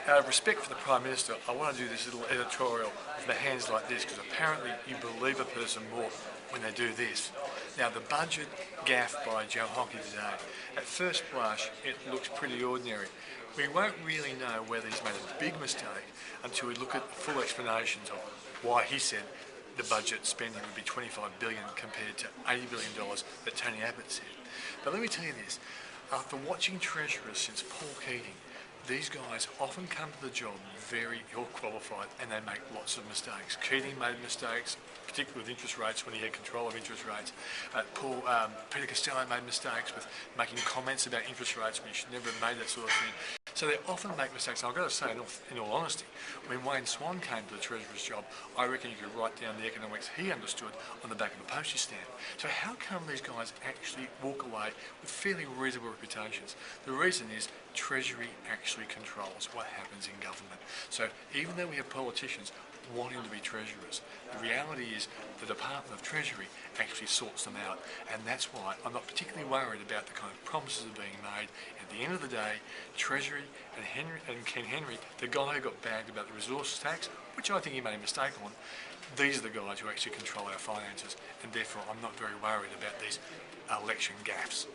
Out of respect for the Prime Minister, I want to do this little editorial with my hands like this because apparently you believe a person more when they do this. Now, the budget gaffe by Joe Hockey today, at first blush, it looks pretty ordinary. We won't really know whether he's made a big mistake until we look at the full explanations of why he said the budget spending would be $25 billion compared to $80 billion that Tony Abbott said. But let me tell you this, after watching treasurers since Paul Keating, these guys often come to the job very ill-qualified and they make lots of mistakes. Keating made mistakes, particularly with interest rates when he had control of interest rates. Peter Costello made mistakes with making comments about interest rates when he should never have made that sort of thing. So they often make mistakes. And I've got to say, in all honesty, when Wayne Swan came to the Treasurer's job, I reckon you could write down the economics he understood on the back of a postage stamp. So how come these guys actually walk away with fairly reasonable reputations? The reason is Treasury actually controls what happens in government. So even though we have politicians wanting to be treasurers, the reality is the Department of Treasury actually sorts them out, and that's why I'm not particularly worried about the kind of promises that are being made. At the end of the day, Treasury and Ken Henry, the guy who got bagged about the resources tax, which I think he made a mistake on, these are the guys who actually control our finances, and therefore I'm not very worried about these election gaffes.